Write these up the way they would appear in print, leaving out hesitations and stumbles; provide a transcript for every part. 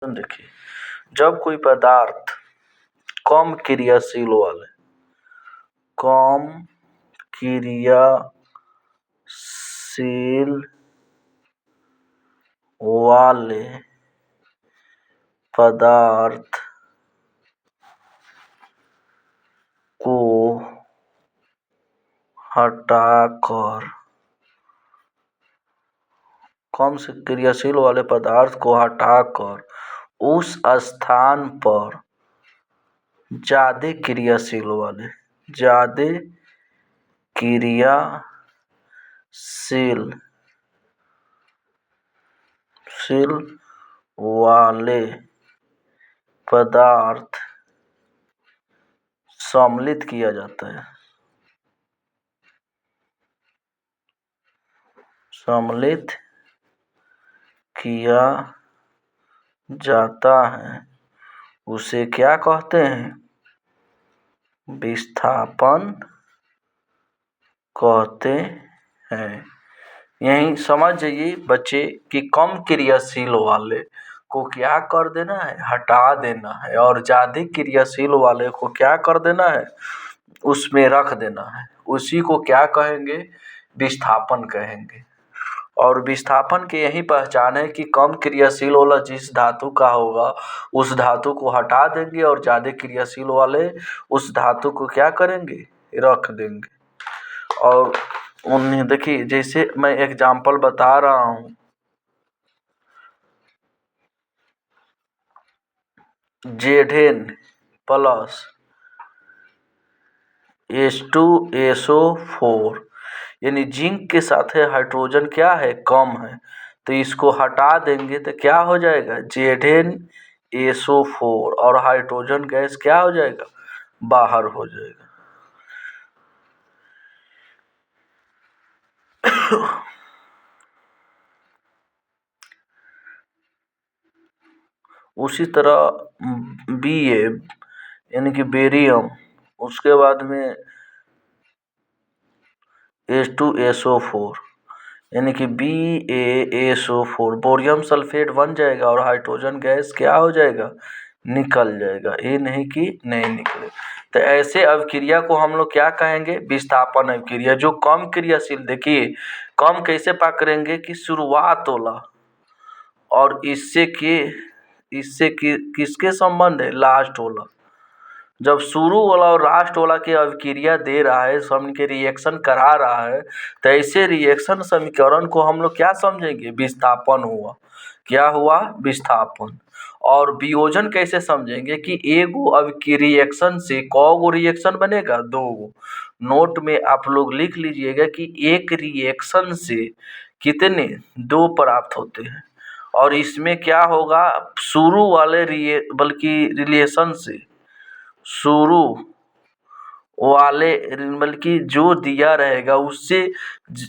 देखिए, जब कोई पदार्थ कम क्रियाशील वाले पदार्थ को हटाकर उस स्थान पर ज्यादा क्रियाशील वाले पदार्थ सम्मिलित किया जाता है। उसे क्या कहते हैं? विस्थापन कहते हैं। यही समझ जाइए बच्चे कि कम क्रियाशील वाले को क्या कर देना है? हटा देना है, और ज्यादा क्रियाशील वाले को क्या कर देना है? उसमें रख देना है। उसी को क्या कहेंगे? विस्थापन कहेंगे। और विस्थापन की यही पहचान है कि कम क्रियाशील वाला जिस धातु का होगा उस धातु को हटा देंगे, और ज्यादा क्रियाशील वाले उस धातु को क्या करेंगे? रख देंगे। और उन्हें देखिए, जैसे मैं एग्जाम्पल बता रहा हूँ, Zn प्लस H2SO4 यानी जिंक के साथ है हाइड्रोजन क्या है? कम है। तो इसको हटा देंगे तो क्या हो जाएगा? ZnSO4, और हाइड्रोजन गैस क्या हो जाएगा? बाहर हो जाएगा। उसी तरह Ba यानी कि बेरियम, उसके बाद में H2SO4 यानी कि BaSO4, बोरियम सल्फेट बन जाएगा, और हाइड्रोजन गैस क्या हो जाएगा? निकल जाएगा। ये नहीं कि नहीं निकले। तो ऐसे अवक्रिया को हम लोग क्या कहेंगे? विस्थापन अवक्रिया। जो कम क्रियाशील, देखिए कम कैसे पकड़ेंगे कि शुरुआत वाला और इससे किसके संबंध है? लास्ट वाला। जब शुरू वाला और लास्ट वाला की अवक्रिया दे रहा है, समझ के रिएक्शन करा रहा है, तो ऐसे रिएक्शन समीकरण को हम लोग क्या समझेंगे? विस्थापन हुआ। क्या हुआ? विस्थापन। और वियोजन कैसे समझेंगे कि एगो अब की रिएक्शन से कौगो रिएक्शन बनेगा? दो गो। नोट में आप लोग लिख लीजिएगा कि एक रिएक्शन से कितने? दो प्राप्त होते हैं। और इसमें क्या होगा? शुरू वाले रिलेशन से शुरू वाले बल्कि जो दिया रहेगा उससे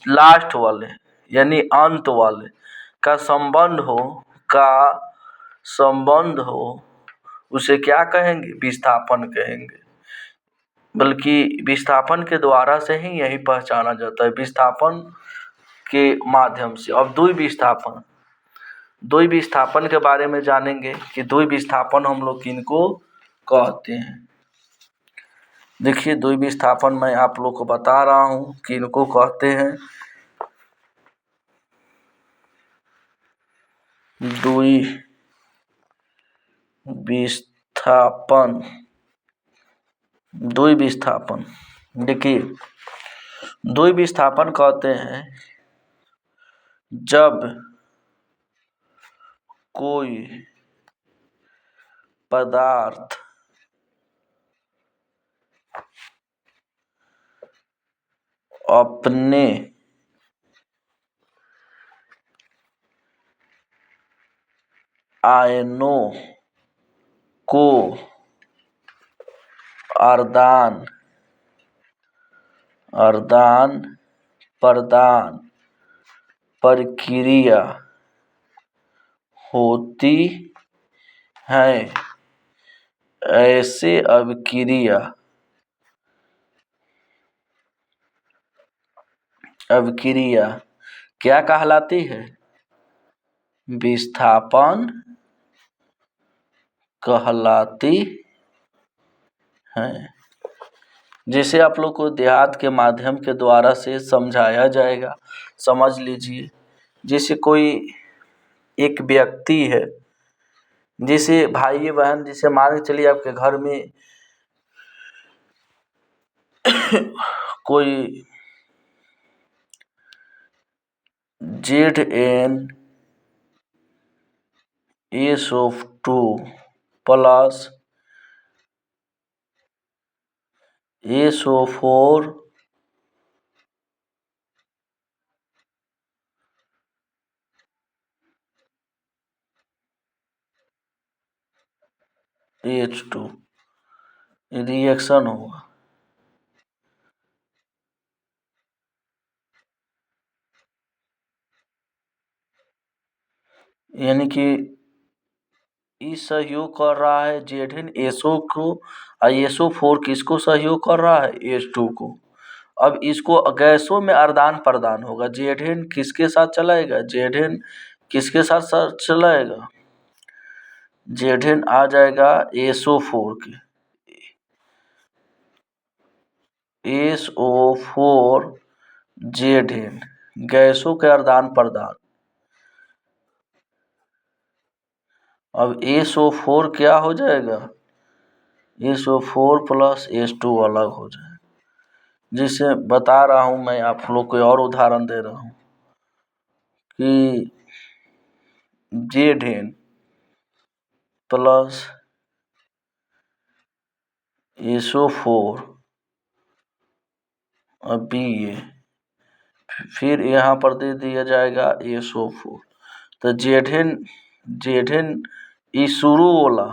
लास्ट वाले यानी अंत वाले का संबंध हो उसे क्या कहेंगे? विस्थापन कहेंगे। बल्कि विस्थापन के द्वारा से ही यही पहचाना जाता है, विस्थापन के माध्यम से। अब द्वि विस्थापन के बारे में जानेंगे कि द्वि विस्थापन हम लोग किनको कहते हैं। देखिए, द्वि विस्थापन मैं आप लोग को बता रहा हूँ कि इनको कहते हैं द्वि विस्थापन। देखिए, द्वि विस्थापन कहते हैं जब कोई पदार्थ अपने आयनों को आदान प्रदान प्रक्रिया होती है, ऐसे अवक्रिया क्या कहलाती है? विस्थापन कहलाती हैं। जिसे आप लोग को देहात के माध्यम के द्वारा से समझाया जाएगा। समझ लीजिए, जैसे कोई एक व्यक्ति है, जैसे भाई बहन, जैसे मान के चलिए आपके घर में कोई ZnSO2 plus SO4 H2 reaction होगा। यानी कि इस सहयोग कर रहा है ZnSO को, और SO4 किसको सहयोग कर रहा है? H2 को। अब इसको गैसों में आदान प्रदान होगा। Zn किसके साथ चलाएगा? Zn किसके साथ चलाएगा? Zn आ जाएगा SO4 के, SO4 Zn, गैसों के आदान प्रदान। अब SO4 क्या हो जाएगा? SO4 प्लस H2 अलग हो जाएगा। जिसे बता रहा हूँ मैं, आप लोग को और उदाहरण दे रहा हूँ कि Zn प्लस SO4 और Ba, फिर यहाँ पर दे दिया जाएगा SO4। तो Zn ई शुरू वाला,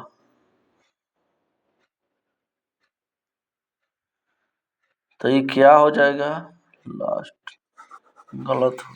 तो ये क्या हो जाएगा? लास्ट, गलत हो